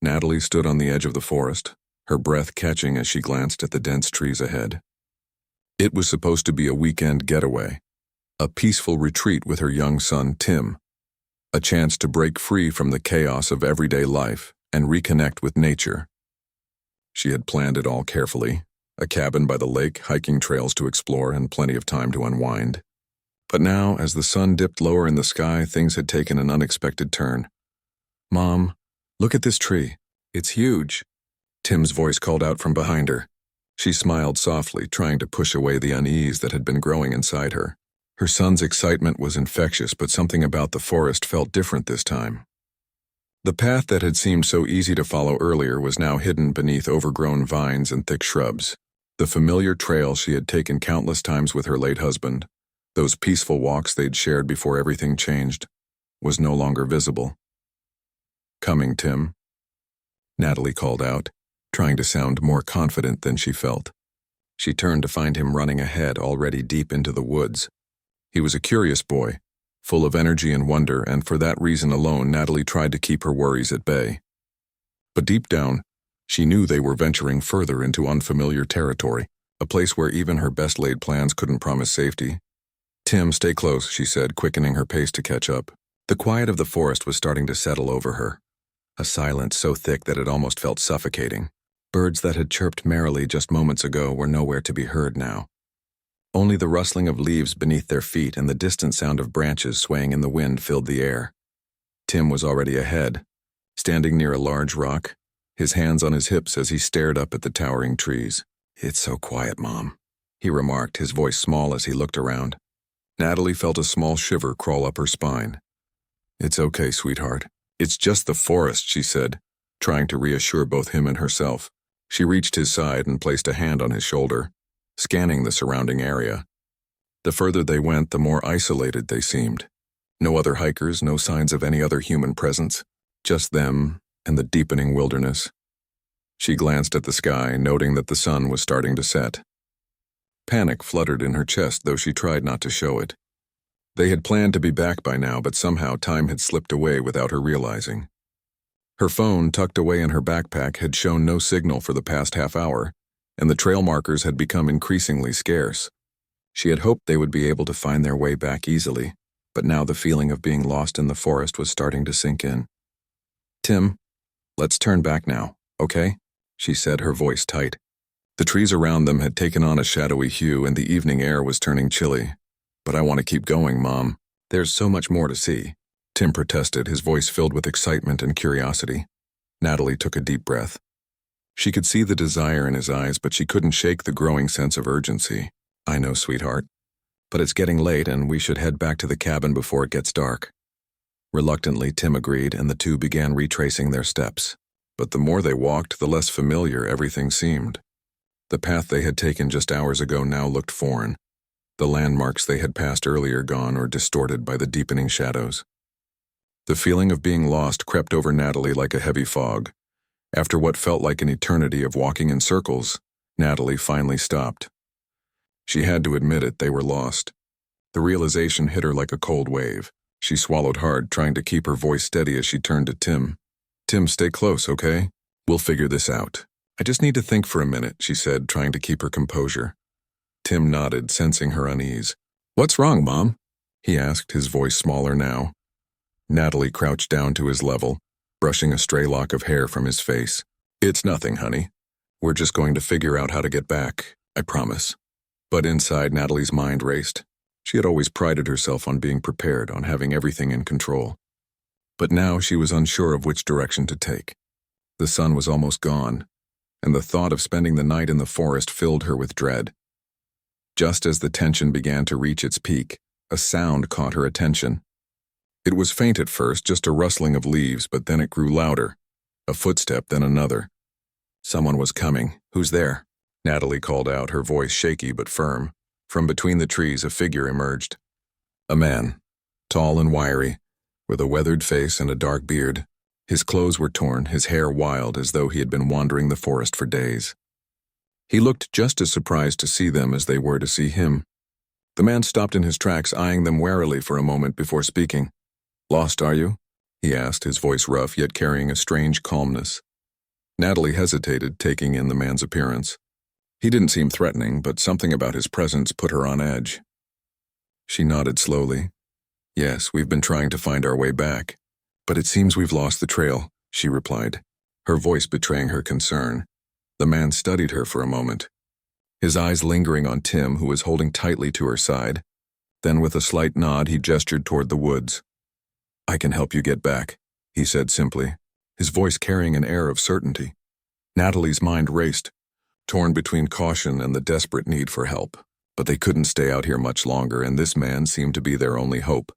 Natalie stood on the edge of the forest, her breath catching as she glanced at the dense trees ahead. It was supposed to be a weekend getaway, a peaceful retreat with her young son, Tim, a chance to break free from the chaos of everyday life and reconnect with nature. She had planned it all carefully, a cabin by the lake, hiking trails to explore, and plenty of time to unwind. But now, as the sun dipped lower in the sky, things had taken an unexpected turn. "Mom, look at this tree. It's huge," Tim's voice called out from behind her. She smiled softly, trying to push away the unease that had been growing inside her. Her son's excitement was infectious, but something about the forest felt different this time. The path that had seemed so easy to follow earlier was now hidden beneath overgrown vines and thick shrubs. The familiar trail she had taken countless times with her late husband, those peaceful walks they'd shared before everything changed, was no longer visible. "Coming, Tim," Natalie called out, trying to sound more confident than she felt. She turned to find him running ahead, already deep into the woods. He was a curious boy, full of energy and wonder, and for that reason alone Natalie tried to keep her worries at bay. But deep down, she knew they were venturing further into unfamiliar territory, a place where even her best-laid plans couldn't promise safety. "Tim, stay close," she said, quickening her pace to catch up. The quiet of the forest was starting to settle over her, a silence so thick that it almost felt suffocating. Birds that had chirped merrily just moments ago were nowhere to be heard now. Only the rustling of leaves beneath their feet and the distant sound of branches swaying in the wind filled the air. Tim was already ahead, standing near a large rock, his hands on his hips as he stared up at the towering trees. "It's so quiet, Mom," he remarked, his voice small as he looked around. Natalie felt a small shiver crawl up her spine. "It's okay, sweetheart. It's just the forest," she said, trying to reassure both him and herself. She reached his side and placed a hand on his shoulder, scanning the surrounding area. The further they went, the more isolated they seemed. No other hikers, no signs of any other human presence, just them and the deepening wilderness. She glanced at the sky, noting that the sun was starting to set. Panic fluttered in her chest, though she tried not to show it. They had planned to be back by now, but somehow time had slipped away without her realizing. Her phone, tucked away in her backpack, had shown no signal for the past half hour, and the trail markers had become increasingly scarce. She had hoped they would be able to find their way back easily, but now the feeling of being lost in the forest was starting to sink in. "Tim, let's turn back now, okay?" she said, her voice tight. The trees around them had taken on a shadowy hue and the evening air was turning chilly. "But I want to keep going, Mom. There's so much more to see," Tim protested, his voice filled with excitement and curiosity. Natalie took a deep breath. She could see the desire in his eyes, but she couldn't shake the growing sense of urgency. "I know, sweetheart. But it's getting late and we should head back to the cabin before it gets dark." Reluctantly, Tim agreed, and the two began retracing their steps. But the more they walked, the less familiar everything seemed. The path they had taken just hours ago now looked foreign, the landmarks they had passed earlier gone or distorted by the deepening shadows. The feeling of being lost crept over Natalie like a heavy fog. After what felt like an eternity of walking in circles, Natalie finally stopped. She had to admit it, they were lost. The realization hit her like a cold wave. She swallowed hard, trying to keep her voice steady as she turned to Tim. "Tim, stay close, okay? We'll figure this out. I just need to think for a minute," she said, trying to keep her composure. Tim nodded, sensing her unease. "What's wrong, Mom?" he asked, his voice smaller now. Natalie crouched down to his level, brushing a stray lock of hair from his face. "It's nothing, honey. We're just going to figure out how to get back, I promise." But inside, Natalie's mind raced. She had always prided herself on being prepared, on having everything in control. But now she was unsure of which direction to take. The sun was almost gone, and the thought of spending the night in the forest filled her with dread. Just as the tension began to reach its peak, a sound caught her attention. It was faint at first, just a rustling of leaves, but then it grew louder. A footstep, then another. Someone was coming. "Who's there?" Natalie called out, her voice shaky but firm. From between the trees, a figure emerged. A man, tall and wiry, with a weathered face and a dark beard. His clothes were torn, his hair wild, as though he had been wandering the forest for days. He looked just as surprised to see them as they were to see him. The man stopped in his tracks, eyeing them warily for a moment before speaking. "Lost, are you?" he asked, his voice rough yet carrying a strange calmness. Natalie hesitated, taking in the man's appearance. He didn't seem threatening, but something about his presence put her on edge. She nodded slowly. "Yes, we've been trying to find our way back. But it seems we've lost the trail," she replied, her voice betraying her concern. The man studied her for a moment, his eyes lingering on Tim, who was holding tightly to her side. Then with a slight nod, he gestured toward the woods. "I can help you get back," he said simply, his voice carrying an air of certainty. Natalie's mind raced, torn between caution and the desperate need for help. But they couldn't stay out here much longer, and this man seemed to be their only hope.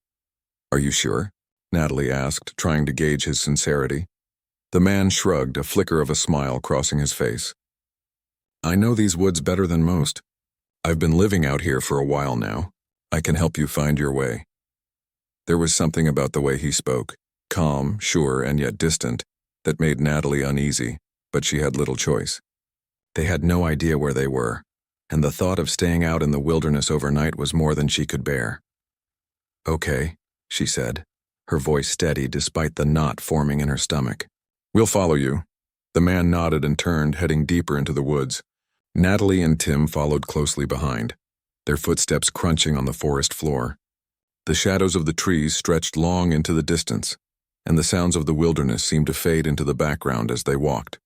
"Are you sure?" Natalie asked, trying to gauge his sincerity. The man shrugged, a flicker of a smile crossing his face. "I know these woods better than most. I've been living out here for a while now. I can help you find your way." There was something about the way he spoke, calm, sure, and yet distant, that made Natalie uneasy, but she had little choice. They had no idea where they were, and the thought of staying out in the wilderness overnight was more than she could bear. "Okay," she said, her voice steady despite the knot forming in her stomach. "We'll follow you." The man nodded and turned, heading deeper into the woods. Natalie and Tim followed closely behind, their footsteps crunching on the forest floor. The shadows of the trees stretched long into the distance, and the sounds of the wilderness seemed to fade into the background as they walked.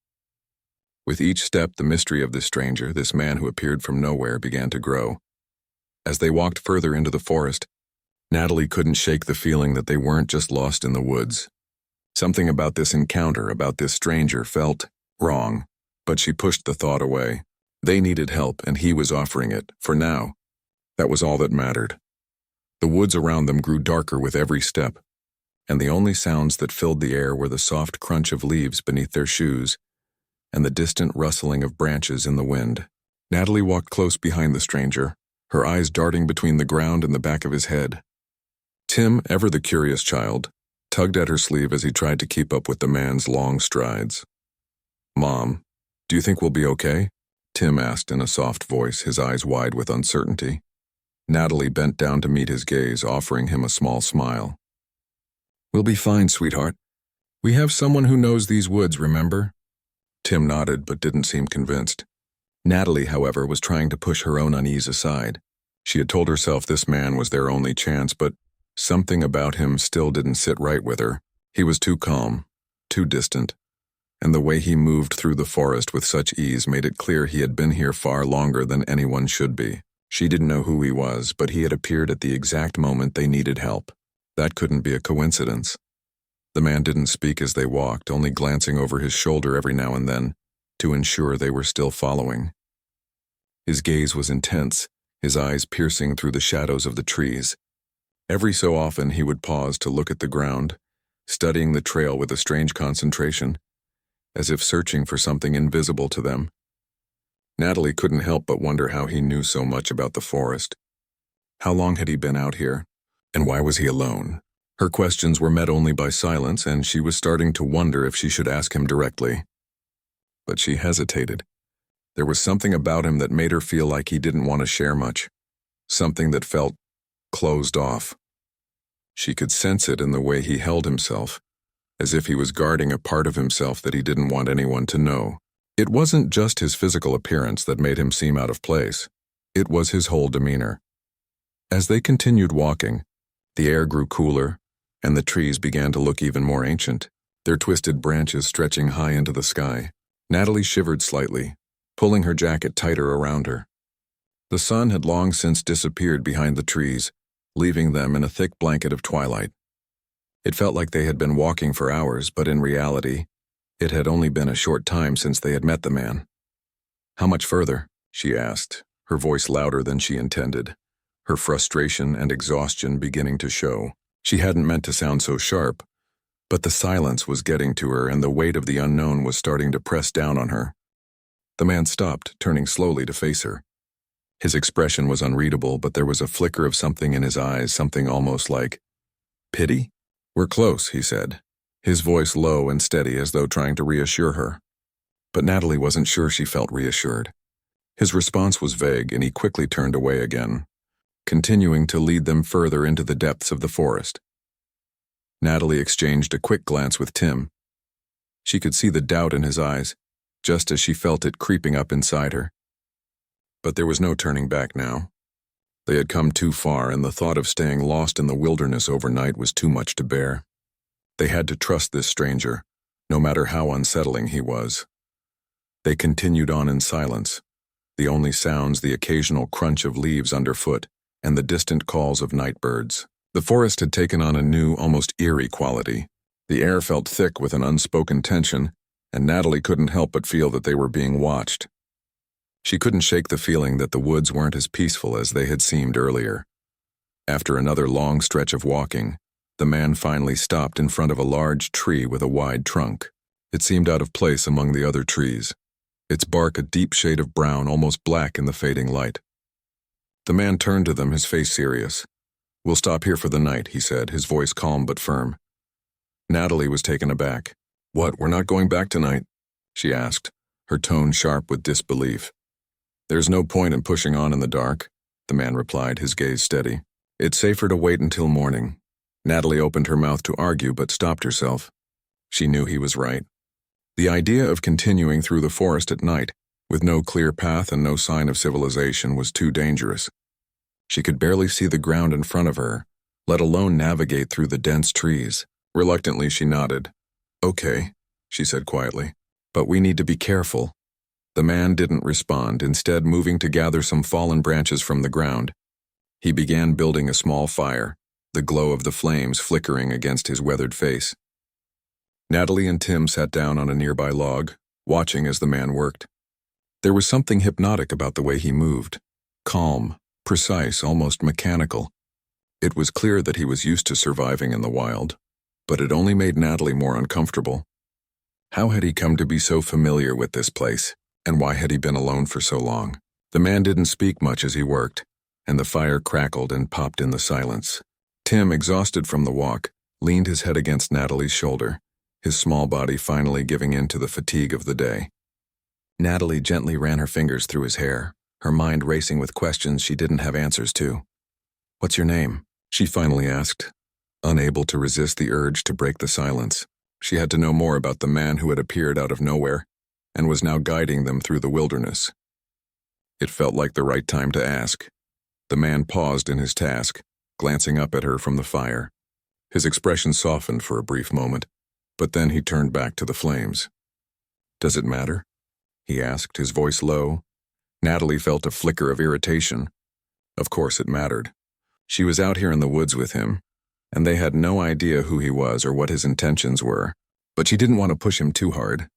With each step, the mystery of this stranger, this man who appeared from nowhere, began to grow. As they walked further into the forest, Natalie couldn't shake the feeling that they weren't just lost in the woods. Something about this encounter, about this stranger, felt wrong, but she pushed the thought away. They needed help, and he was offering it, for now. That was all that mattered. The woods around them grew darker with every step, and the only sounds that filled the air were the soft crunch of leaves beneath their shoes and the distant rustling of branches in the wind. Natalie walked close behind the stranger, her eyes darting between the ground and the back of his head. Tim, ever the curious child, tugged at her sleeve as he tried to keep up with the man's long strides. "Mom, do you think we'll be okay?" Tim asked in a soft voice, his eyes wide with uncertainty. Natalie bent down to meet his gaze, offering him a small smile. "We'll be fine, sweetheart. We have someone who knows these woods, remember?" Tim nodded but didn't seem convinced. Natalie, however, was trying to push her own unease aside. She had told herself this man was their only chance, but something about him still didn't sit right with her. He was too calm, too distant, and the way he moved through the forest with such ease made it clear he had been here far longer than anyone should be. She didn't know who he was, but he had appeared at the exact moment they needed help. That couldn't be a coincidence. The man didn't speak as they walked, only glancing over his shoulder every now and then to ensure they were still following. His gaze was intense, his eyes piercing through the shadows of the trees. Every so often he would pause to look at the ground, studying the trail with a strange concentration, as if searching for something invisible to them. Natalie couldn't help but wonder how he knew so much about the forest. How long had he been out here? And why was he alone? Her questions were met only by silence, and she was starting to wonder if she should ask him directly. But she hesitated. There was something about him that made her feel like he didn't want to share much, something that felt closed off. She could sense it in the way he held himself, as if he was guarding a part of himself that he didn't want anyone to know. It wasn't just his physical appearance that made him seem out of place. It was his whole demeanor. As they continued walking, the air grew cooler, and the trees began to look even more ancient, their twisted branches stretching high into the sky. Natalie shivered slightly, pulling her jacket tighter around her. The sun had long since disappeared behind the trees, leaving them in a thick blanket of twilight. It felt like they had been walking for hours, but in reality, it had only been a short time since they had met the man. "How much further?" she asked, her voice louder than she intended, her frustration and exhaustion beginning to show. She hadn't meant to sound so sharp, but the silence was getting to her and the weight of the unknown was starting to press down on her. The man stopped, turning slowly to face her. His expression was unreadable, but there was a flicker of something in his eyes, something almost like pity. "We're close," he said, his voice low and steady as though trying to reassure her. But Natalie wasn't sure she felt reassured. His response was vague, and he quickly turned away again, continuing to lead them further into the depths of the forest. Natalie exchanged a quick glance with Tim. She could see the doubt in his eyes, just as she felt it creeping up inside her. But there was no turning back now. They had come too far, and the thought of staying lost in the wilderness overnight was too much to bear. They had to trust this stranger, no matter how unsettling he was. They continued on in silence, the only sounds the occasional crunch of leaves underfoot and the distant calls of night birds. The forest had taken on a new, almost eerie quality. The air felt thick with an unspoken tension, and Natalie couldn't help but feel that they were being watched. She couldn't shake the feeling that the woods weren't as peaceful as they had seemed earlier. After another long stretch of walking, the man finally stopped in front of a large tree with a wide trunk. It seemed out of place among the other trees, its bark a deep shade of brown, almost black in the fading light. The man turned to them, his face serious. "We'll stop here for the night," he said, his voice calm but firm. Natalie was taken aback. "What, we're not going back tonight?" she asked, her tone sharp with disbelief. "There's no point in pushing on in the dark," the man replied, his gaze steady. "It's safer to wait until morning." Natalie opened her mouth to argue but stopped herself. She knew he was right. The idea of continuing through the forest at night, with no clear path and no sign of civilization, was too dangerous. She could barely see the ground in front of her, let alone navigate through the dense trees. Reluctantly, she nodded. "Okay," she said quietly, "but we need to be careful." The man didn't respond, instead moving to gather some fallen branches from the ground. He began building a small fire, the glow of the flames flickering against his weathered face. Natalie and Tim sat down on a nearby log, watching as the man worked. There was something hypnotic about the way he moved, calm, precise, almost mechanical. It was clear that he was used to surviving in the wild, but it only made Natalie more uncomfortable. How had he come to be so familiar with this place, and why had he been alone for so long? The man didn't speak much as he worked, and the fire crackled and popped in the silence. Tim, exhausted from the walk, leaned his head against Natalie's shoulder, his small body finally giving in to the fatigue of the day. Natalie gently ran her fingers through his hair, her mind racing with questions she didn't have answers to. "What's your name?" she finally asked, unable to resist the urge to break the silence. She had to know more about the man who had appeared out of nowhere and was now guiding them through the wilderness. It felt like the right time to ask. The man paused in his task, glancing up at her from the fire. His expression softened for a brief moment, but then he turned back to the flames. "Does it matter?" he asked, his voice low. Natalie felt a flicker of irritation. Of course it mattered. She was out here in the woods with him, and they had no idea who he was or what his intentions were, but she didn't want to push him too hard.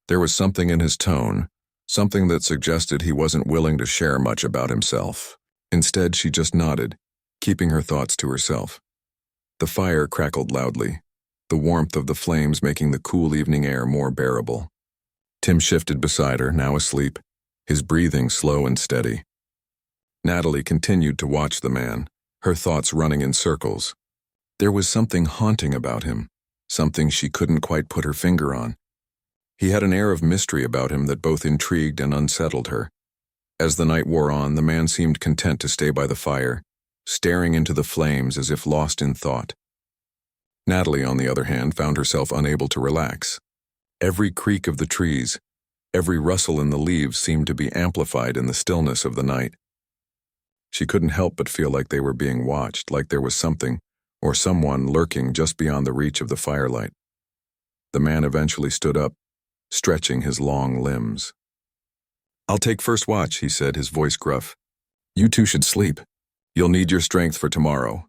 There was something in his tone, something that suggested he wasn't willing to share much about himself. Instead, she just nodded, keeping her thoughts to herself. The fire crackled loudly, the warmth of the flames making the cool evening air more bearable. Tim shifted beside her, now asleep, his breathing slow and steady. Natalie continued to watch the man, her thoughts running in circles. There was something haunting about him, something she couldn't quite put her finger on. He had an air of mystery about him that both intrigued and unsettled her. As the night wore on, the man seemed content to stay by the fire, staring into the flames as if lost in thought. Natalie, on the other hand, found herself unable to relax. Every creak of the trees, every rustle in the leaves seemed to be amplified in the stillness of the night. She couldn't help but feel like they were being watched, like there was something, or someone lurking just beyond the reach of the firelight. The man eventually stood up, stretching his long limbs. "I'll take first watch," he said, his voice gruff. "You two should sleep. You'll need your strength for tomorrow."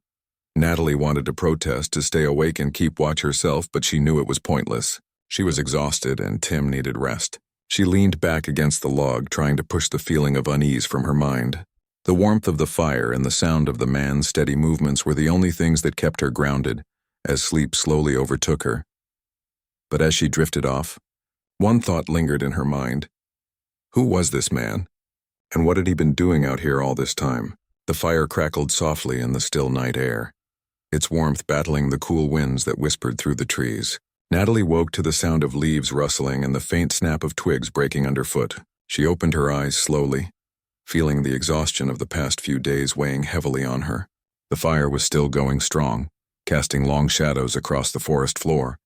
Natalie wanted to protest, to stay awake and keep watch herself, but she knew it was pointless. She was exhausted, and Tim needed rest. She leaned back against the log, trying to push the feeling of unease from her mind. The warmth of the fire and the sound of the man's steady movements were the only things that kept her grounded, as sleep slowly overtook her. But as she drifted off, one thought lingered in her mind. Who was this man? And what had he been doing out here all this time? The fire crackled softly in the still night air, its warmth battling the cool winds that whispered through the trees. Natalie woke to the sound of leaves rustling and the faint snap of twigs breaking underfoot. She opened her eyes slowly, feeling the exhaustion of the past few days weighing heavily on her. The fire was still going strong, casting long shadows across the forest floor.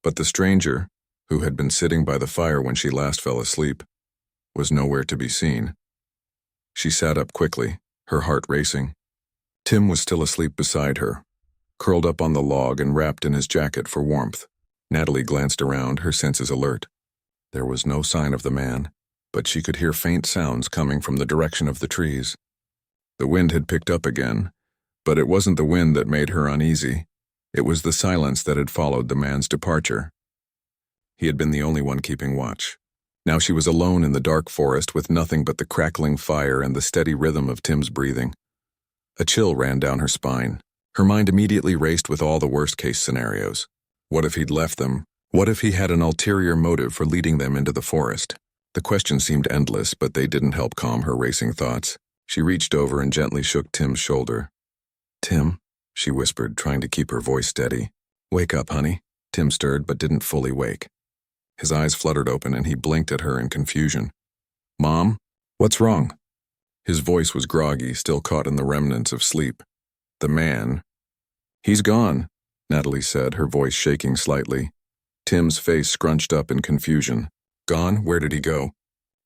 But the stranger, who had been sitting by the fire when she last fell asleep, was nowhere to be seen. She sat up quickly, her heart racing. Tim was still asleep beside her, curled up on the log and wrapped in his jacket for warmth. Natalie glanced around, her senses alert. There was no sign of the man, but she could hear faint sounds coming from the direction of the trees. The wind had picked up again, but it wasn't the wind that made her uneasy. It was the silence that had followed the man's departure. He had been the only one keeping watch. Now she was alone in the dark forest with nothing but the crackling fire and the steady rhythm of Tim's breathing. A chill ran down her spine. Her mind immediately raced with all the worst-case scenarios. What if he'd left them? What if he had an ulterior motive for leading them into the forest? The questions seemed endless, but they didn't help calm her racing thoughts. She reached over and gently shook Tim's shoulder. "Tim," she whispered, trying to keep her voice steady. "Wake up, honey." Tim stirred but didn't fully wake. His eyes fluttered open and he blinked at her in confusion. "Mom? What's wrong?" His voice was groggy, still caught in the remnants of sleep. "The man." "He's gone," Natalie said, her voice shaking slightly. Tim's face scrunched up in confusion. "Gone? Where did he go?"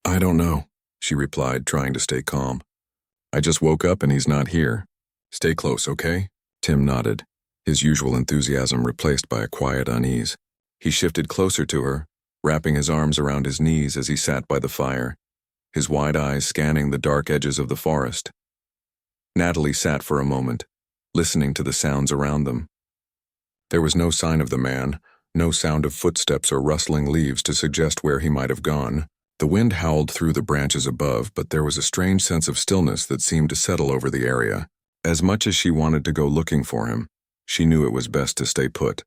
"I don't know," she replied, trying to stay calm. "I just woke up and he's not here. Stay close, okay?" Tim nodded, his usual enthusiasm replaced by a quiet unease. He shifted closer to her, wrapping his arms around his knees as he sat by the fire, his wide eyes scanning the dark edges of the forest. Natalie sat for a moment, listening to the sounds around them. There was no sign of the man, no sound of footsteps or rustling leaves to suggest where he might have gone. The wind howled through the branches above, but there was a strange sense of stillness that seemed to settle over the area. As much as she wanted to go looking for him, she knew it was best to stay put.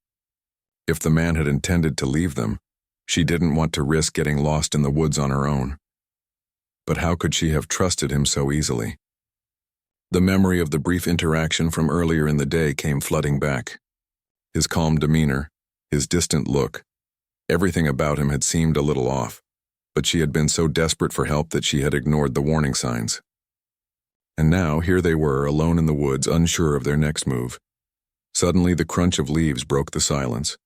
If the man had intended to leave them, she didn't want to risk getting lost in the woods on her own. But how could she have trusted him so easily? The memory of the brief interaction from earlier in the day came flooding back. His calm demeanor, his distant look, everything about him had seemed a little off, but she had been so desperate for help that she had ignored the warning signs. And now, here they were, alone in the woods, unsure of their next move. Suddenly, the crunch of leaves broke the silence,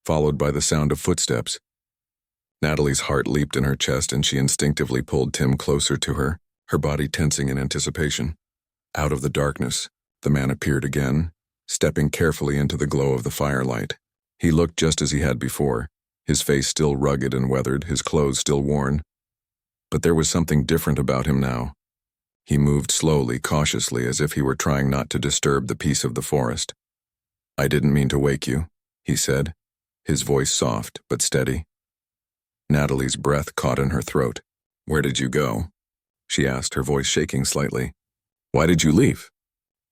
followed by the sound of footsteps. Natalie's heart leaped in her chest and she instinctively pulled Tim closer to her, her body tensing in anticipation. Out of the darkness, the man appeared again, stepping carefully into the glow of the firelight. He looked just as he had before, his face still rugged and weathered, his clothes still worn. But there was something different about him now. He moved slowly, cautiously, as if he were trying not to disturb the peace of the forest. "I didn't mean to wake you," he said, his voice soft but steady. Natalie's breath caught in her throat. "Where did you go?" she asked, her voice shaking slightly. "Why did you leave?"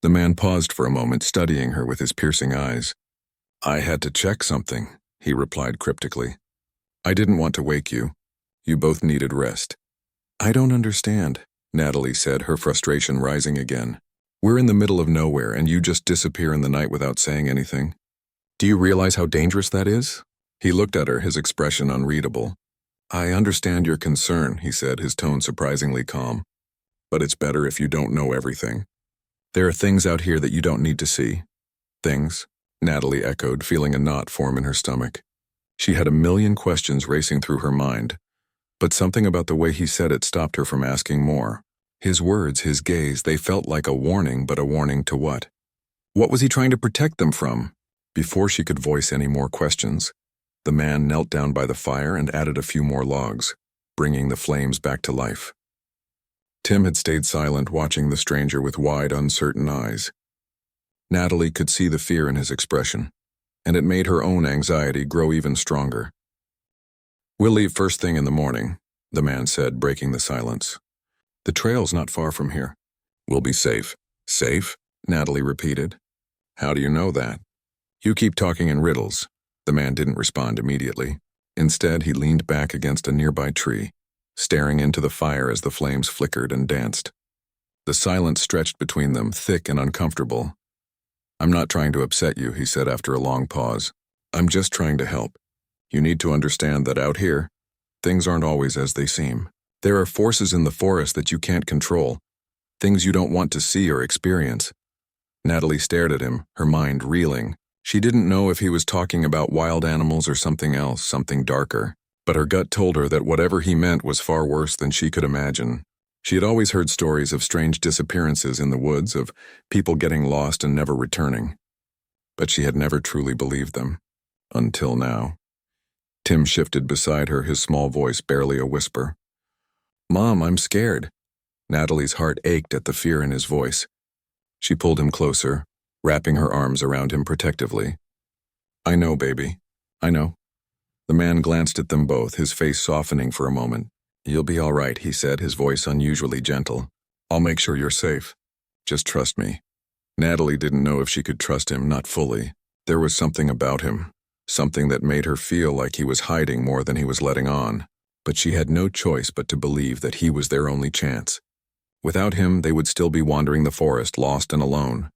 The man paused for a moment, studying her with his piercing eyes. "I had to check something," he replied cryptically. "I didn't want to wake you. You both needed rest." "I don't understand," Natalie said, her frustration rising again. "We're in the middle of nowhere and you just disappear in the night without saying anything. Do you realize how dangerous that is?" He looked at her, his expression unreadable. "I understand your concern," he said, his tone surprisingly calm. "But it's better if you don't know everything. There are things out here that you don't need to see." "Things?" Natalie echoed, feeling a knot form in her stomach. She had a million questions racing through her mind, but something about the way he said it stopped her from asking more. His words, his gaze, they felt like a warning, but a warning to what? What was he trying to protect them from? Before she could voice any more questions, the man knelt down by the fire and added a few more logs, bringing the flames back to life. Tim had stayed silent, watching the stranger with wide, uncertain eyes. Natalie could see the fear in his expression, and it made her own anxiety grow even stronger. "We'll leave first thing in the morning," the man said, breaking the silence. "The trail's not far from here. We'll be safe." "Safe?" Natalie repeated. "How do you know that?" "You keep talking in riddles." The man didn't respond immediately. Instead, he leaned back against a nearby tree, staring into the fire as the flames flickered and danced. The silence stretched between them, thick and uncomfortable. "I'm not trying to upset you," he said after a long pause. "I'm just trying to help. You need to understand that out here, things aren't always as they seem. There are forces in the forest that you can't control, things you don't want to see or experience." Natalie stared at him, her mind reeling. She didn't know if he was talking about wild animals or something else, something darker, but her gut told her that whatever he meant was far worse than she could imagine. She had always heard stories of strange disappearances in the woods, of people getting lost and never returning, but she had never truly believed them. Until now. Tim shifted beside her, his small voice barely a whisper. "Mom, I'm scared." Natalie's heart ached at the fear in his voice. She pulled him closer, wrapping her arms around him protectively. "I know, baby. I know." The man glanced at them both, his face softening for a moment. "You'll be all right," he said, his voice unusually gentle. "I'll make sure you're safe. Just trust me." Natalie didn't know if she could trust him, not fully. There was something about him, something that made her feel like he was hiding more than he was letting on. But she had no choice but to believe that he was their only chance. Without him, they would still be wandering the forest, lost and alone.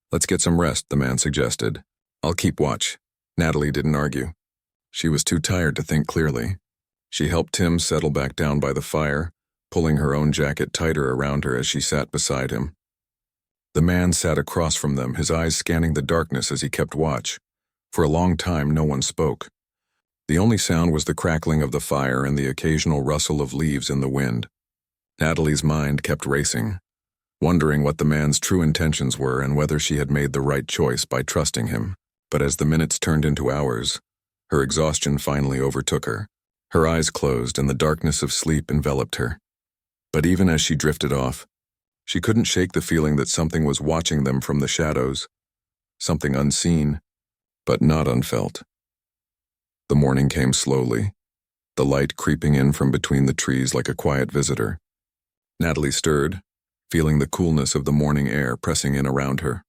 "Let's get some rest," the man suggested. "I'll keep watch." Natalie didn't argue. She was too tired to think clearly. She helped Tim settle back down by the fire, pulling her own jacket tighter around her as she sat beside him. The man sat across from them, his eyes scanning the darkness as he kept watch. For a long time, no one spoke. The only sound was the crackling of the fire and the occasional rustle of leaves in the wind. Natalie's mind kept racing, wondering what the man's true intentions were and whether she had made the right choice by trusting him. But as the minutes turned into hours, her exhaustion finally overtook her. Her eyes closed and the darkness of sleep enveloped her. But even as she drifted off, she couldn't shake the feeling that something was watching them from the shadows, something unseen, but not unfelt. The morning came slowly, the light creeping in from between the trees like a quiet visitor. Natalie stirred, feeling the coolness of the morning air pressing in around her.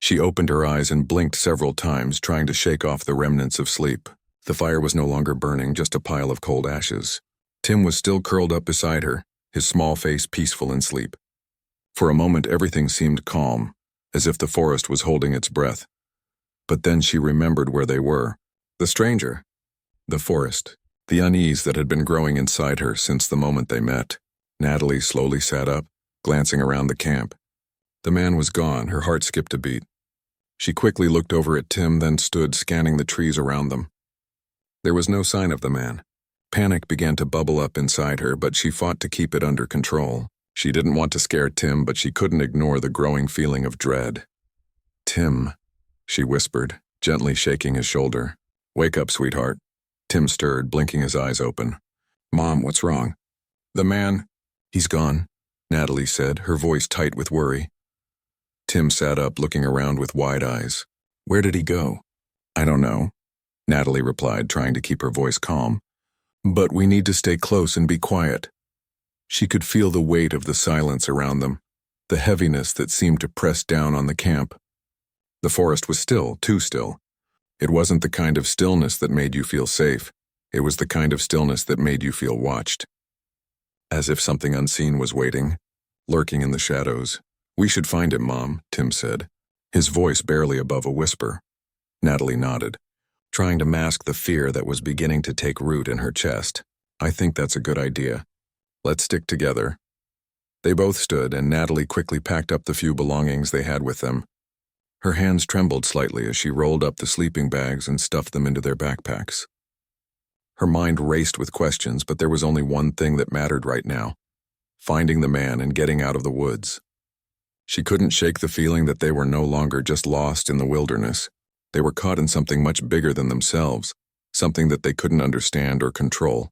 She opened her eyes and blinked several times, trying to shake off the remnants of sleep. The fire was no longer burning, just a pile of cold ashes. Tim was still curled up beside her, his small face peaceful in sleep. For a moment, everything seemed calm, as if the forest was holding its breath. But then she remembered where they were. The stranger, the forest, the unease that had been growing inside her since the moment they met. Natalie slowly sat up, glancing around the camp. The man was gone, her heart skipped a beat. She quickly looked over at Tim, then stood scanning the trees around them. There was no sign of the man. Panic began to bubble up inside her, but she fought to keep it under control. She didn't want to scare Tim, but she couldn't ignore the growing feeling of dread. "Tim," she whispered, gently shaking his shoulder. "Wake up, sweetheart." Tim stirred, blinking his eyes open. "Mom, what's wrong?" "The man, he's gone," Natalie said, her voice tight with worry. Tim sat up, looking around with wide eyes. "Where did he go?" "I don't know," Natalie replied, trying to keep her voice calm. "But we need to stay close and be quiet." She could feel the weight of the silence around them, the heaviness that seemed to press down on the camp. The forest was still, too still. It wasn't the kind of stillness that made you feel safe. It was the kind of stillness that made you feel watched. As if something unseen was waiting, lurking in the shadows. "We should find him, Mom," Tim said, his voice barely above a whisper. Natalie nodded, trying to mask the fear that was beginning to take root in her chest. "I think that's a good idea. Let's stick together." They both stood, and Natalie quickly packed up the few belongings they had with them. Her hands trembled slightly as she rolled up the sleeping bags and stuffed them into their backpacks. Her mind raced with questions, but there was only one thing that mattered right now: finding the man and getting out of the woods. She couldn't shake the feeling that they were no longer just lost in the wilderness. They were caught in something much bigger than themselves, something that they couldn't understand or control.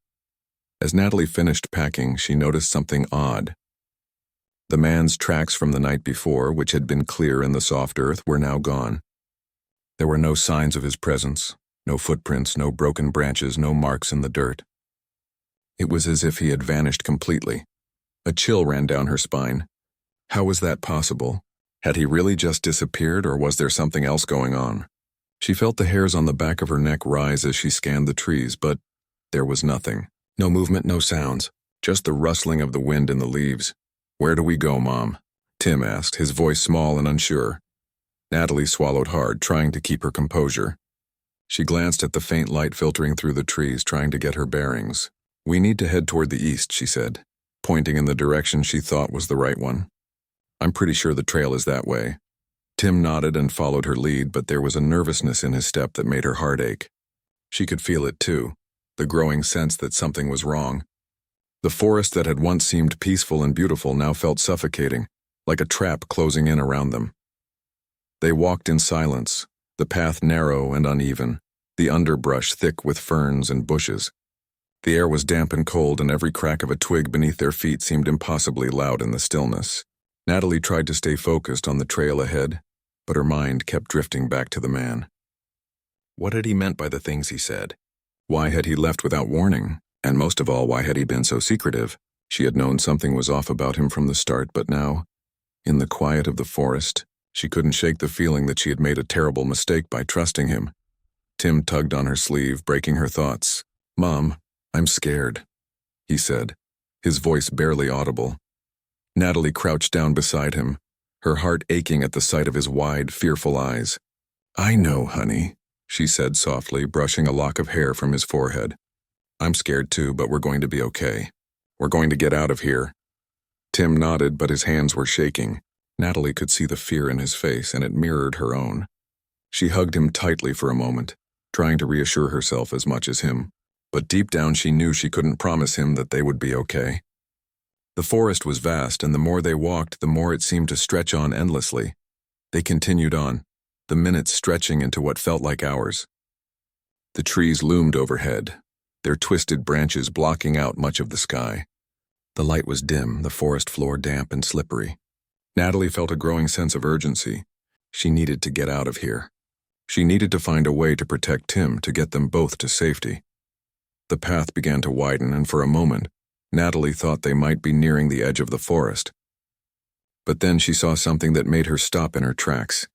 As Natalie finished packing, she noticed something odd. The man's tracks from the night before, which had been clear in the soft earth, were now gone. There were no signs of his presence, no footprints, no broken branches, no marks in the dirt. It was as if he had vanished completely. A chill ran down her spine. How was that possible? Had he really just disappeared, or was there something else going on? She felt the hairs on the back of her neck rise as she scanned the trees, but there was nothing. No movement, no sounds, just the rustling of the wind in the leaves. "Where do we go, Mom?" Tim asked, his voice small and unsure. Natalie swallowed hard, trying to keep her composure. She glanced at the faint light filtering through the trees, trying to get her bearings. "We need to head toward the east," she said, pointing in the direction she thought was the right one. "I'm pretty sure the trail is that way." Tim nodded and followed her lead, but there was a nervousness in his step that made her heart ache. She could feel it too, the growing sense that something was wrong. The forest that had once seemed peaceful and beautiful now felt suffocating, like a trap closing in around them. They walked in silence, the path narrow and uneven, the underbrush thick with ferns and bushes. The air was damp and cold, and every crack of a twig beneath their feet seemed impossibly loud in the stillness. Natalie tried to stay focused on the trail ahead, but her mind kept drifting back to the man. What had he meant by the things he said? Why had he left without warning? And most of all, why had he been so secretive? She had known something was off about him from the start, but now, in the quiet of the forest, she couldn't shake the feeling that she had made a terrible mistake by trusting him. Tim tugged on her sleeve, breaking her thoughts. "Mom, I'm scared," he said, his voice barely audible. Natalie crouched down beside him, her heart aching at the sight of his wide, fearful eyes. "I know, honey," she said softly, brushing a lock of hair from his forehead. "I'm scared too, but we're going to be okay. We're going to get out of here." Tim nodded, but his hands were shaking. Natalie could see the fear in his face, and it mirrored her own. She hugged him tightly for a moment, trying to reassure herself as much as him. But deep down she knew she couldn't promise him that they would be okay. The forest was vast, and the more they walked, the more it seemed to stretch on endlessly. They continued on, the minutes stretching into what felt like hours. The trees loomed overhead, their twisted branches blocking out much of the sky. The light was dim, the forest floor damp and slippery. Natalie felt a growing sense of urgency. She needed to get out of here. She needed to find a way to protect Tim, to get them both to safety. The path began to widen, and for a moment, Natalie thought they might be nearing the edge of the forest. But then she saw something that made her stop in her tracks.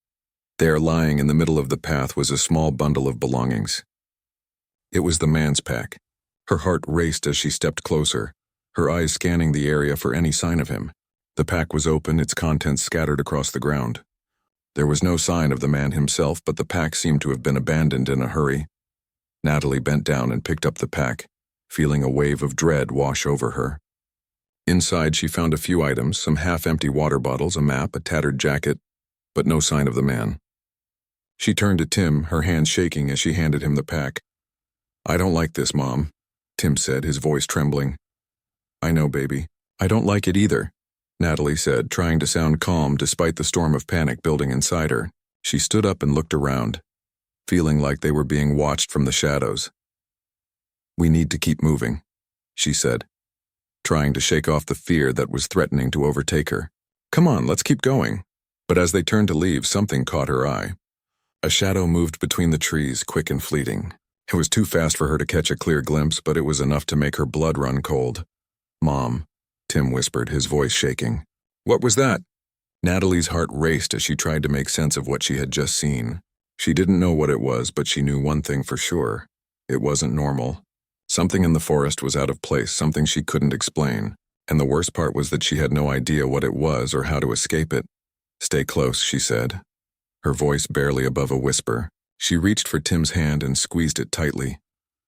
There, lying in the middle of the path, was a small bundle of belongings. It was the man's pack. Her heart raced as she stepped closer, her eyes scanning the area for any sign of him. The pack was open, its contents scattered across the ground. There was no sign of the man himself, but the pack seemed to have been abandoned in a hurry. Natalie bent down and picked up the pack, feeling a wave of dread wash over her. Inside she found a few items, some half-empty water bottles, a map, a tattered jacket, but no sign of the man. She turned to Tim, her hands shaking as she handed him the pack. "I don't like this, Mom," Tim said, his voice trembling. "I know, baby. I don't like it either," Natalie said, trying to sound calm despite the storm of panic building inside her. She stood up and looked around, feeling like they were being watched from the shadows. "We need to keep moving," she said, trying to shake off the fear that was threatening to overtake her. "Come on, let's keep going." But as they turned to leave, something caught her eye. A shadow moved between the trees, quick and fleeting. It was too fast for her to catch a clear glimpse, but it was enough to make her blood run cold. "Mom," Tim whispered, his voice shaking. "What was that?" Natalie's heart raced as she tried to make sense of what she had just seen. She didn't know what it was, but she knew one thing for sure. It wasn't normal. Something in the forest was out of place, something she couldn't explain. And the worst part was that she had no idea what it was or how to escape it. "Stay close," she said, her voice barely above a whisper. She reached for Tim's hand and squeezed it tightly.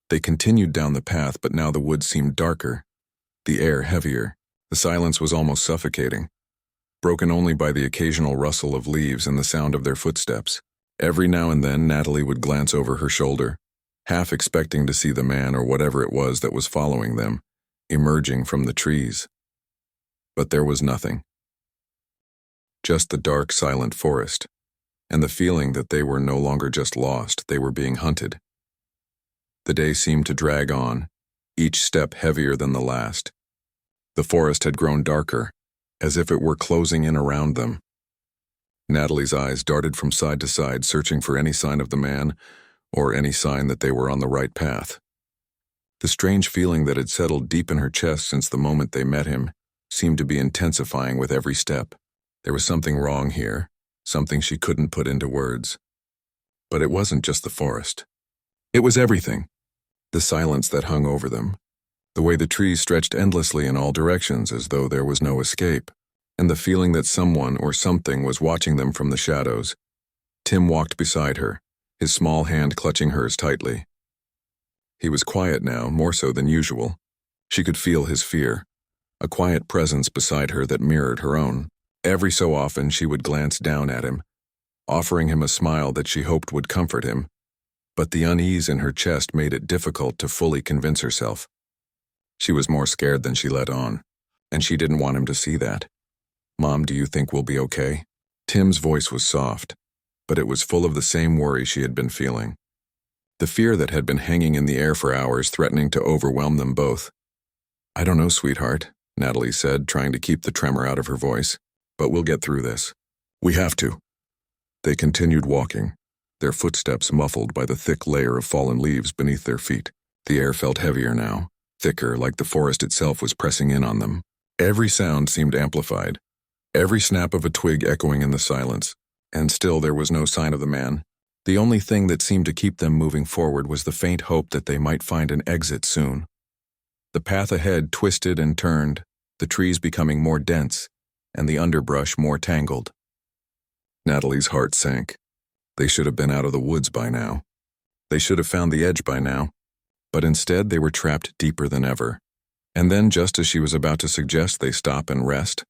They continued down the path, but now the woods seemed darker, the air heavier. The silence was almost suffocating, broken only by the occasional rustle of leaves and the sound of their footsteps. Every now and then, Natalie would glance over her shoulder, half expecting to see the man or whatever it was that was following them, emerging from the trees. But there was nothing. Just the dark, silent forest, and the feeling that they were no longer just lost, they were being hunted. The day seemed to drag on, each step heavier than the last. The forest had grown darker, as if it were closing in around them. Natalie's eyes darted from side to side, searching for any sign of the man, or any sign that they were on the right path. The strange feeling that had settled deep in her chest since the moment they met him seemed to be intensifying with every step. There was something wrong here, something she couldn't put into words. But it wasn't just the forest. It was everything. The silence that hung over them, the way the trees stretched endlessly in all directions as though there was no escape, and the feeling that someone or something was watching them from the shadows. Tim walked beside her, his small hand clutching hers tightly. He was quiet now, more so than usual. She could feel his fear, a quiet presence beside her that mirrored her own. Every so often she would glance down at him, offering him a smile that she hoped would comfort him, but the unease in her chest made it difficult to fully convince herself. She was more scared than she let on, and she didn't want him to see that. "Mom, do you think we'll be okay?" Tim's voice was soft, but it was full of the same worry she had been feeling. The fear that had been hanging in the air for hours, threatening to overwhelm them both. "I don't know, sweetheart," Natalie said, trying to keep the tremor out of her voice, "but we'll get through this. We have to." They continued walking, their footsteps muffled by the thick layer of fallen leaves beneath their feet. The air felt heavier now, thicker, like the forest itself was pressing in on them. Every sound seemed amplified, every snap of a twig echoing in the silence, and still there was no sign of the man. The only thing that seemed to keep them moving forward was the faint hope that they might find an exit soon. The path ahead twisted and turned, the trees becoming more dense, and the underbrush more tangled. Natalie's heart sank. They should have been out of the woods by now. They should have found the edge by now. But instead they were trapped deeper than ever. And then, just as she was about to suggest they stop and rest,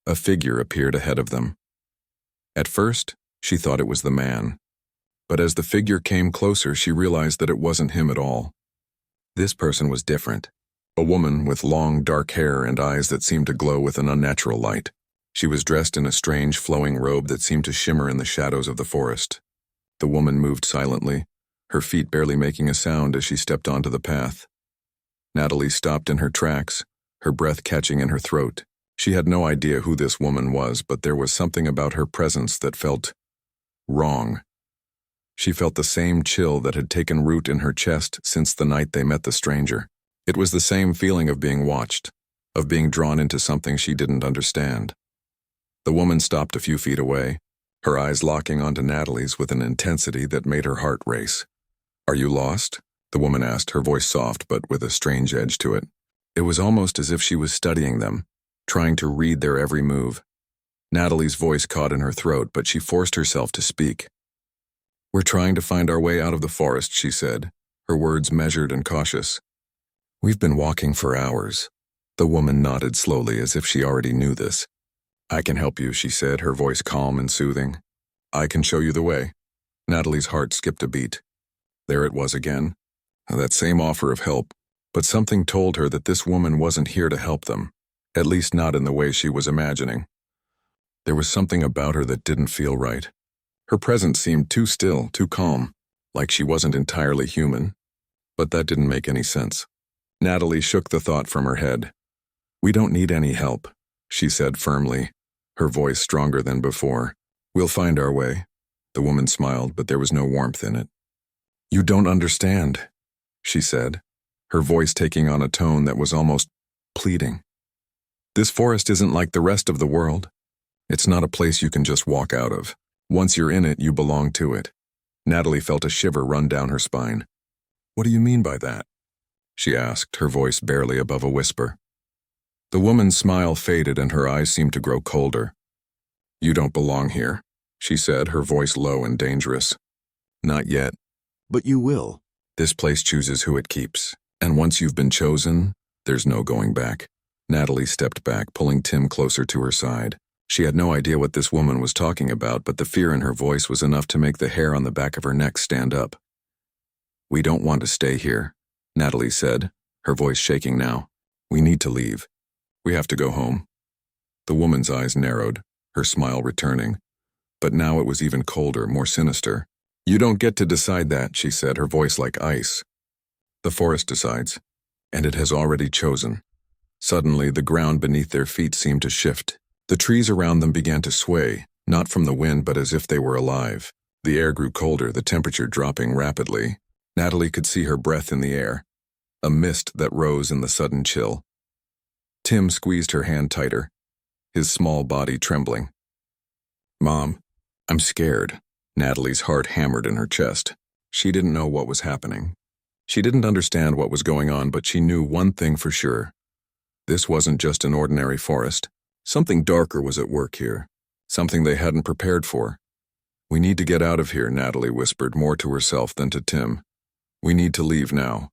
a figure appeared ahead of them. At first, she thought it was the man. But as the figure came closer, she realized that it wasn't him at all. This person was different. A woman with long, dark hair and eyes that seemed to glow with an unnatural light. She was dressed in a strange, flowing robe that seemed to shimmer in the shadows of the forest. The woman moved silently, her feet barely making a sound as she stepped onto the path. Natalie stopped in her tracks, her breath catching in her throat. She had no idea who this woman was, but there was something about her presence that felt wrong. She felt the same chill that had taken root in her chest since the night they met the stranger. It was the same feeling of being watched, of being drawn into something she didn't understand. The woman stopped a few feet away, her eyes locking onto Natalie's with an intensity that made her heart race. "Are you lost?" the woman asked, her voice soft but with a strange edge to it. It was almost as if she was studying them, trying to read their every move. Natalie's voice caught in her throat, but she forced herself to speak. "We're trying to find our way out of the forest," she said, her words measured and cautious. "We've been walking for hours." The woman nodded slowly as if she already knew this. "I can help you," she said, her voice calm and soothing. "I can show you the way." Natalie's heart skipped a beat. There it was again, that same offer of help, but something told her that this woman wasn't here to help them, at least not in the way she was imagining. There was something about her that didn't feel right. Her presence seemed too still, too calm, like she wasn't entirely human. But that didn't make any sense. Natalie shook the thought from her head. "We don't need any help," she said firmly, her voice stronger than before. "We'll find our way." The woman smiled, but there was no warmth in it. "You don't understand," she said, her voice taking on a tone that was almost pleading. "This forest isn't like the rest of the world. It's not a place you can just walk out of. Once you're in it, you belong to it." Natalie felt a shiver run down her spine. "What do you mean by that?" she asked, her voice barely above a whisper. The woman's smile faded and her eyes seemed to grow colder. "You don't belong here," she said, her voice low and dangerous. "Not yet. But you will. This place chooses who it keeps, and once you've been chosen, there's no going back." Natalie stepped back, pulling Tim closer to her side. She had no idea what this woman was talking about, but the fear in her voice was enough to make the hair on the back of her neck stand up. "We don't want to stay here," Natalie said, her voice shaking now. "We need to leave. We have to go home." The woman's eyes narrowed, her smile returning. But now it was even colder, more sinister. "You don't get to decide that," she said, her voice like ice. "The forest decides, and it has already chosen." Suddenly, the ground beneath their feet seemed to shift. The trees around them began to sway, not from the wind but as if they were alive. The air grew colder, the temperature dropping rapidly. Natalie could see her breath in the air, a mist that rose in the sudden chill. Tim squeezed her hand tighter, his small body trembling. "Mom, I'm scared." Natalie's heart hammered in her chest. She didn't know what was happening. She didn't understand what was going on, but she knew one thing for sure. This wasn't just an ordinary forest. Something darker was at work here, something they hadn't prepared for. "We need to get out of here," Natalie whispered, more to herself than to Tim. "We need to leave now."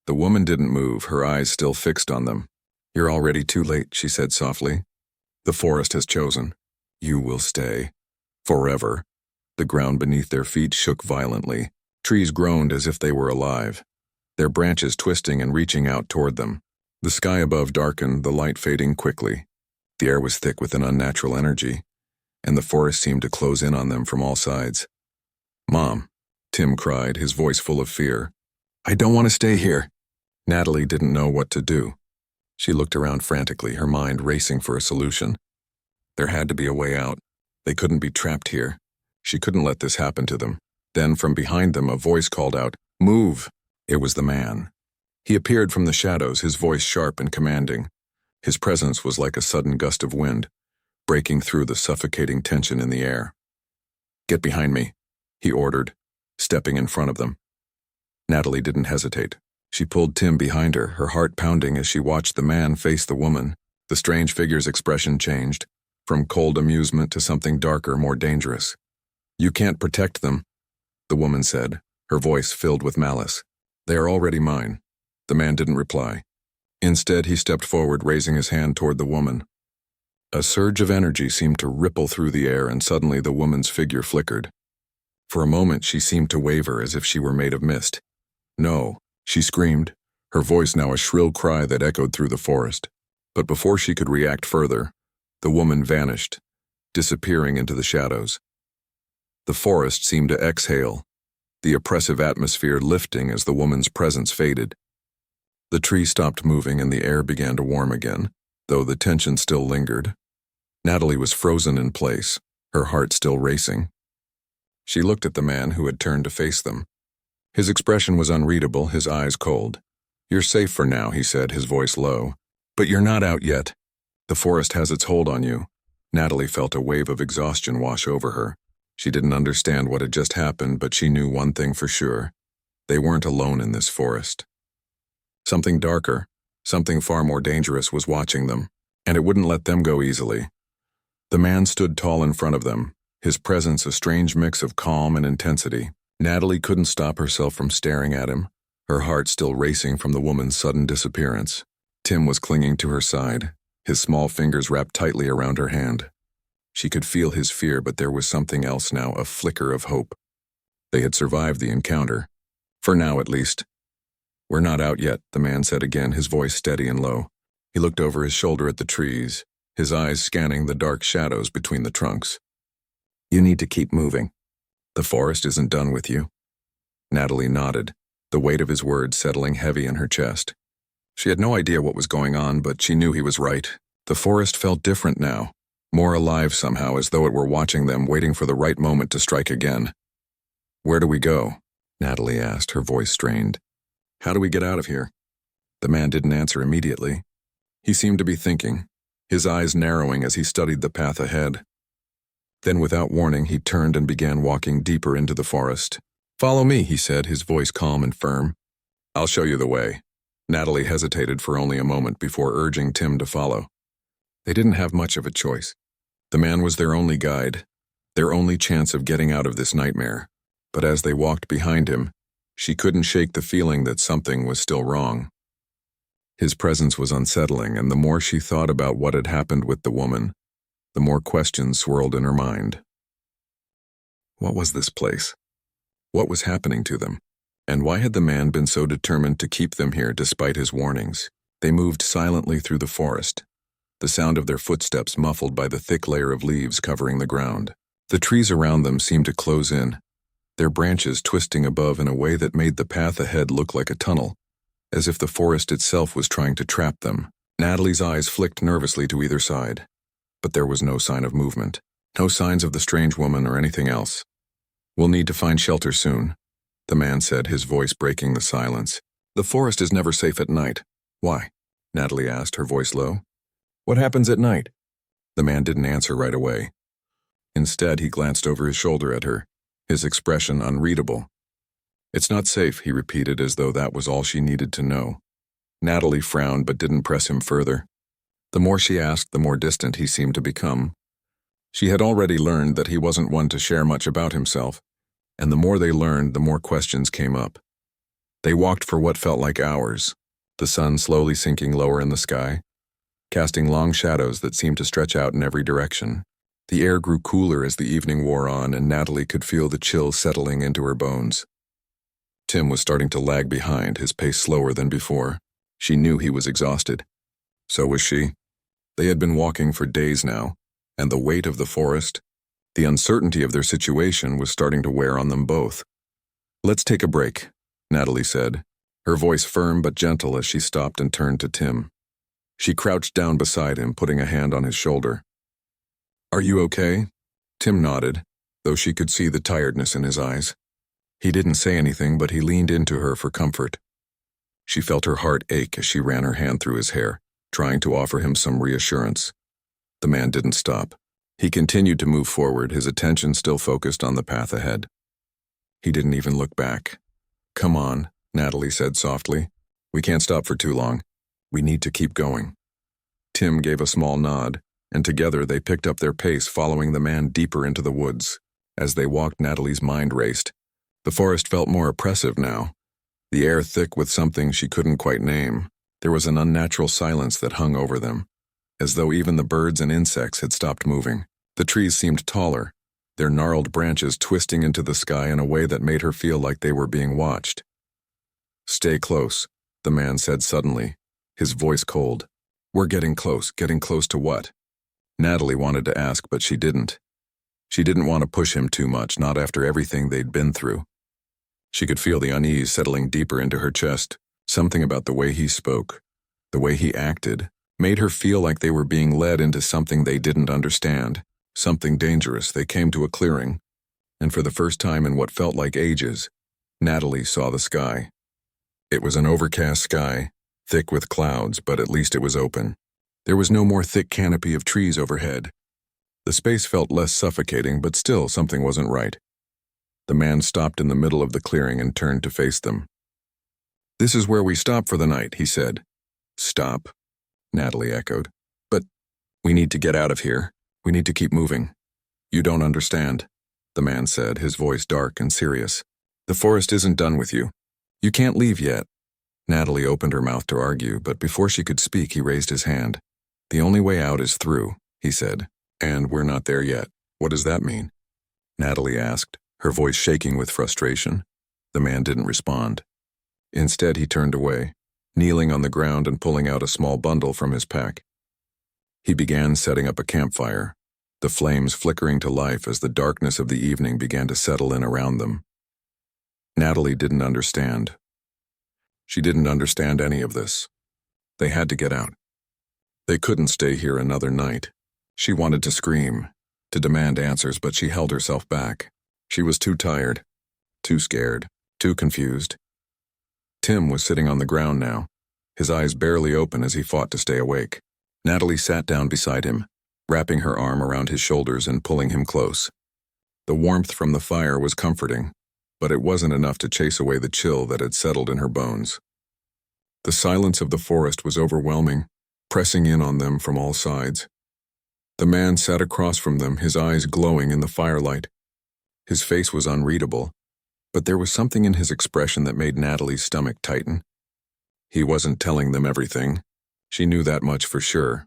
The woman didn't move, her eyes still fixed on them. "You're already too late," she said softly. "The forest has chosen. You will stay. Forever." The ground beneath their feet shook violently. Trees groaned as if they were alive, their branches twisting and reaching out toward them. The sky above darkened, the light fading quickly. The air was thick with an unnatural energy, and the forest seemed to close in on them from all sides. "Mom," Tim cried, his voice full of fear. "I don't want to stay here." Natalie didn't know what to do. She looked around frantically, her mind racing for a solution. There had to be a way out. They couldn't be trapped here. She couldn't let this happen to them. Then, from behind them, a voice called out, "Move!" It was the man. He appeared from the shadows, his voice sharp and commanding. His presence was like a sudden gust of wind, breaking through the suffocating tension in the air. "Get behind me," he ordered, stepping in front of them. Natalie didn't hesitate. She pulled Tim behind her, her heart pounding as she watched the man face the woman. The strange figure's expression changed, from cold amusement to something darker, more dangerous. "You can't protect them," the woman said, her voice filled with malice. "They are already mine." The man didn't reply. Instead, he stepped forward, raising his hand toward the woman. A surge of energy seemed to ripple through the air, and suddenly the woman's figure flickered. For a moment, she seemed to waver as if she were made of mist. "No," she screamed, her voice now a shrill cry that echoed through the forest. But before she could react further, the woman vanished, disappearing into the shadows. The forest seemed to exhale, the oppressive atmosphere lifting as the woman's presence faded. The tree stopped moving and the air began to warm again, though the tension still lingered. Natalie was frozen in place, her heart still racing. She looked at the man who had turned to face them. His expression was unreadable, his eyes cold. "You're safe for now," he said, his voice low. "But you're not out yet. The forest has its hold on you." Natalie felt a wave of exhaustion wash over her. She didn't understand what had just happened, but she knew one thing for sure. They weren't alone in this forest. Something darker, something far more dangerous was watching them, and it wouldn't let them go easily. The man stood tall in front of them, his presence a strange mix of calm and intensity. Natalie couldn't stop herself from staring at him, her heart still racing from the woman's sudden disappearance. Tim was clinging to her side, his small fingers wrapped tightly around her hand. She could feel his fear, but there was something else now, a flicker of hope. They had survived the encounter. For now, at least. "We're not out yet," the man said again, his voice steady and low. He looked over his shoulder at the trees, his eyes scanning the dark shadows between the trunks. "You need to keep moving. The forest isn't done with you." Natalie nodded, the weight of his words settling heavy in her chest. She had no idea what was going on, but she knew he was right. The forest felt different now, more alive somehow, as though it were watching them, waiting for the right moment to strike again. "Where do we go?" Natalie asked, her voice strained. "How do we get out of here?" The man didn't answer immediately. He seemed to be thinking, his eyes narrowing as he studied the path ahead. Then, without warning, he turned and began walking deeper into the forest. "Follow me," he said, his voice calm and firm. "I'll show you the way." Natalie hesitated for only a moment before urging Tim to follow. They didn't have much of a choice. The man was their only guide, their only chance of getting out of this nightmare. But as they walked behind him, she couldn't shake the feeling that something was still wrong. His presence was unsettling, and the more she thought about what had happened with the woman, the more questions swirled in her mind. What was this place? What was happening to them? And why had the man been so determined to keep them here despite his warnings? They moved silently through the forest, the sound of their footsteps muffled by the thick layer of leaves covering the ground. The trees around them seemed to close in, their branches twisting above in a way that made the path ahead look like a tunnel, as if the forest itself was trying to trap them. Natalie's eyes flicked nervously to either side, but there was no sign of movement, no signs of the strange woman or anything else. "We'll need to find shelter soon," the man said, his voice breaking the silence. "The forest is never safe at night." "Why?" Natalie asked, her voice low. "What happens at night?" The man didn't answer right away. Instead, he glanced over his shoulder at her, his expression unreadable. "It's not safe," he repeated, as though that was all she needed to know. Natalie frowned but didn't press him further. The more she asked, the more distant he seemed to become. She had already learned that he wasn't one to share much about himself, and the more they learned, the more questions came up. They walked for what felt like hours, the sun slowly sinking lower in the sky, casting long shadows that seemed to stretch out in every direction. The air grew cooler as the evening wore on, and Natalie could feel the chill settling into her bones. Tim was starting to lag behind, his pace slower than before. She knew he was exhausted. So was she. They had been walking for days now, and the weight of the forest, the uncertainty of their situation was starting to wear on them both. "Let's take a break," Natalie said, her voice firm but gentle as she stopped and turned to Tim. She crouched down beside him, putting a hand on his shoulder. "Are you okay?" Tim nodded, though she could see the tiredness in his eyes. He didn't say anything, but he leaned into her for comfort. She felt her heart ache as she ran her hand through his hair, trying to offer him some reassurance. The man didn't stop. He continued to move forward, his attention still focused on the path ahead. He didn't even look back. "Come on," Natalie said softly. "We can't stop for too long. We need to keep going." Tim gave a small nod, and together they picked up their pace, following the man deeper into the woods. As they walked, Natalie's mind raced. The forest felt more oppressive now, the air thick with something she couldn't quite name. There was an unnatural silence that hung over them, as though even the birds and insects had stopped moving. The trees seemed taller, their gnarled branches twisting into the sky in a way that made her feel like they were being watched. "Stay close," the man said suddenly, his voice cold. "We're getting close. Getting close to what?" Natalie wanted to ask, but she didn't. She didn't want to push him too much, not after everything they'd been through. She could feel the unease settling deeper into her chest. Something about the way he spoke, the way he acted, made her feel like they were being led into something they didn't understand, something dangerous. They came to a clearing, and for the first time in what felt like ages, Natalie saw the sky. It was an overcast sky, thick with clouds, but at least it was open. There was no more thick canopy of trees overhead. The space felt less suffocating, but still something wasn't right. The man stopped in the middle of the clearing and turned to face them. "This is where we stop for the night," he said. "Stop?" Natalie echoed. "But we need to get out of here. We need to keep moving." "You don't understand," the man said, his voice dark and serious. "The forest isn't done with you. You can't leave yet." Natalie opened her mouth to argue, but before she could speak, he raised his hand. "The only way out is through," he said. "And we're not there yet. What does that mean?" Natalie asked, her voice shaking with frustration. The man didn't respond. Instead, he turned away, kneeling on the ground and pulling out a small bundle from his pack. He began setting up a campfire, the flames flickering to life as the darkness of the evening began to settle in around them. Natalie didn't understand. She didn't understand any of this. They had to get out. They couldn't stay here another night. She wanted to scream, to demand answers, but she held herself back. She was too tired, too scared, too confused. Tim was sitting on the ground now, his eyes barely open as he fought to stay awake. Natalie sat down beside him, wrapping her arm around his shoulders and pulling him close. The warmth from the fire was comforting, but it wasn't enough to chase away the chill that had settled in her bones. The silence of the forest was overwhelming, pressing in on them from all sides. The man sat across from them, his eyes glowing in the firelight. His face was unreadable, but there was something in his expression that made Natalie's stomach tighten. He wasn't telling them everything. She knew that much for sure.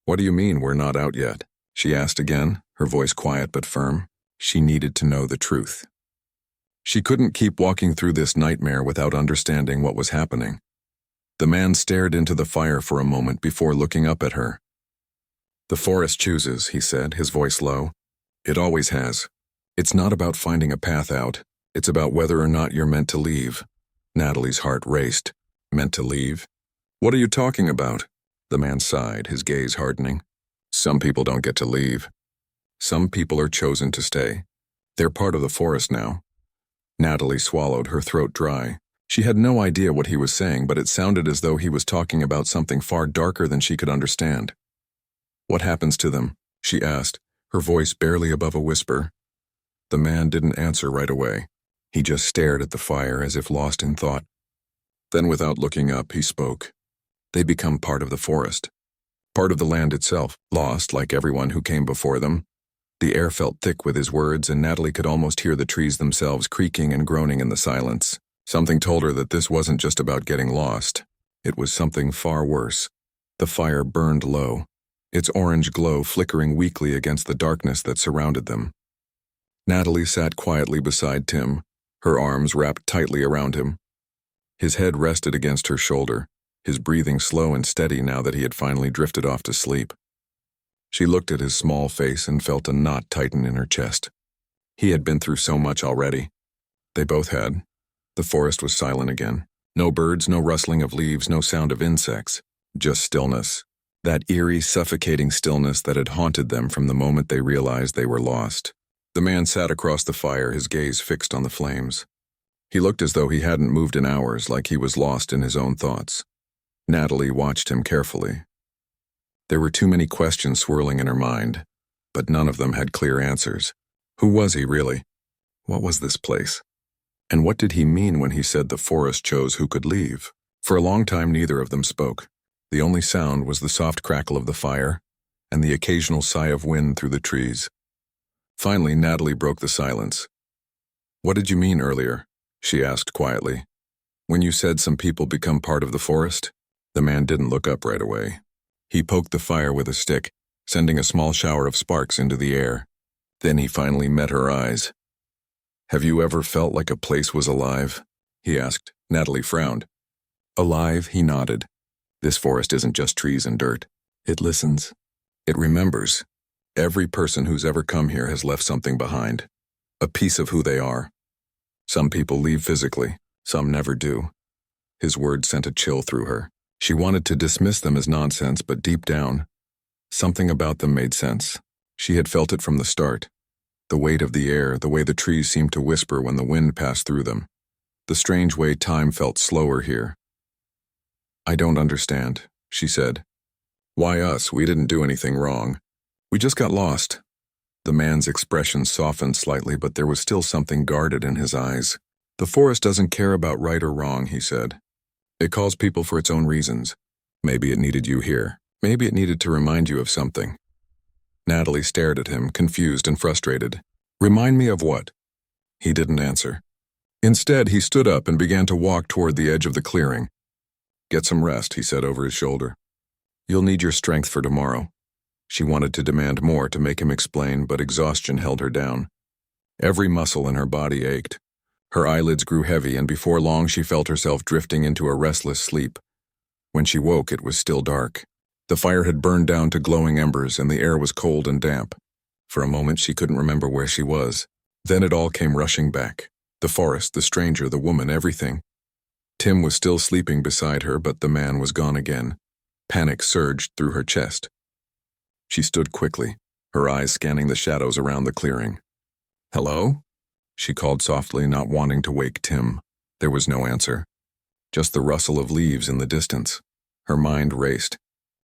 "What do you mean we're not out yet?" she asked again, her voice quiet but firm. She needed to know the truth. She couldn't keep walking through this nightmare without understanding what was happening. The man stared into the fire for a moment before looking up at her. "The forest chooses," he said, his voice low. "It always has. It's not about finding a path out. It's about whether or not you're meant to leave." Natalie's heart raced. "Meant to leave? What are you talking about?" The man sighed, his gaze hardening. "Some people don't get to leave. Some people are chosen to stay. They're part of the forest now." Natalie swallowed, her throat dry. She had no idea what he was saying, but it sounded as though he was talking about something far darker than she could understand. "What happens to them?" she asked, her voice barely above a whisper. The man didn't answer right away. He just stared at the fire as if lost in thought. Then, without looking up, he spoke. "They become part of the forest, part of the land itself, lost like everyone who came before them." The air felt thick with his words, and Natalie could almost hear the trees themselves creaking and groaning in the silence. Something told her that this wasn't just about getting lost. It was something far worse. The fire burned low. its orange glow flickering weakly against the darkness that surrounded them. Natalie sat quietly beside Tim, her arms wrapped tightly around him. His head rested against her shoulder, his breathing slow and steady now that he had finally drifted off to sleep. She looked at his small face and felt a knot tighten in her chest. He had been through so much already. They both had. The forest was silent again. No birds, no rustling of leaves, no sound of insects. Just stillness. That eerie, suffocating stillness that had haunted them from the moment they realized they were lost. The man sat across the fire, his gaze fixed on the flames. He looked as though he hadn't moved in hours, like he was lost in his own thoughts. Natalie watched him carefully. There were too many questions swirling in her mind, but none of them had clear answers. Who was he, really? What was this place? And what did he mean when he said the forest chose who could leave? For a long time, neither of them spoke. The only sound was the soft crackle of the fire and the occasional sigh of wind through the trees. Finally, Natalie broke the silence. "What did you mean earlier?" she asked quietly. "When you said some people become part of the forest?" The man didn't look up right away. He poked the fire with a stick, sending a small shower of sparks into the air. Then he finally met her eyes. "Have you ever felt like a place was alive?" he asked. Natalie frowned. "Alive?" he nodded. "This forest isn't just trees and dirt. It listens. It remembers. Every person who's ever come here has left something behind. A piece of who they are. Some people leave physically, some never do." His words sent a chill through her. She wanted to dismiss them as nonsense, but deep down, something about them made sense. She had felt it from the start. The weight of the air, the way the trees seemed to whisper when the wind passed through them. The strange way time felt slower here. "I don't understand," she said. "Why us? We didn't do anything wrong. We just got lost." The man's expression softened slightly, but there was still something guarded in his eyes. "The forest doesn't care about right or wrong," he said. "It calls people for its own reasons. Maybe it needed you here. Maybe it needed to remind you of something." Natalie stared at him, confused and frustrated. "Remind me of what?" He didn't answer. Instead, he stood up and began to walk toward the edge of the clearing. "Get some rest," he said over his shoulder. "You'll need your strength for tomorrow." She wanted to demand more, to make him explain, but exhaustion held her down. Every muscle in her body ached. Her eyelids grew heavy, and before long she felt herself drifting into a restless sleep. When she woke, it was still dark. The fire had burned down to glowing embers, and the air was cold and damp. For a moment, she couldn't remember where she was. Then it all came rushing back. The forest, the stranger, the woman, everything. Tim was still sleeping beside her, but the man was gone again. Panic surged through her chest. She stood quickly, her eyes scanning the shadows around the clearing. "Hello?" she called softly, not wanting to wake Tim. There was no answer. Just the rustle of leaves in the distance. Her mind raced.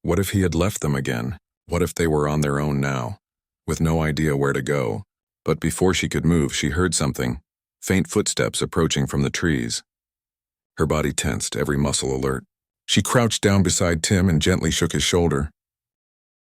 What if he had left them again? What if they were on their own now, with no idea where to go? But before she could move, she heard something. Faint footsteps approaching from the trees. Her body tensed, every muscle alert. She crouched down beside Tim and gently shook his shoulder.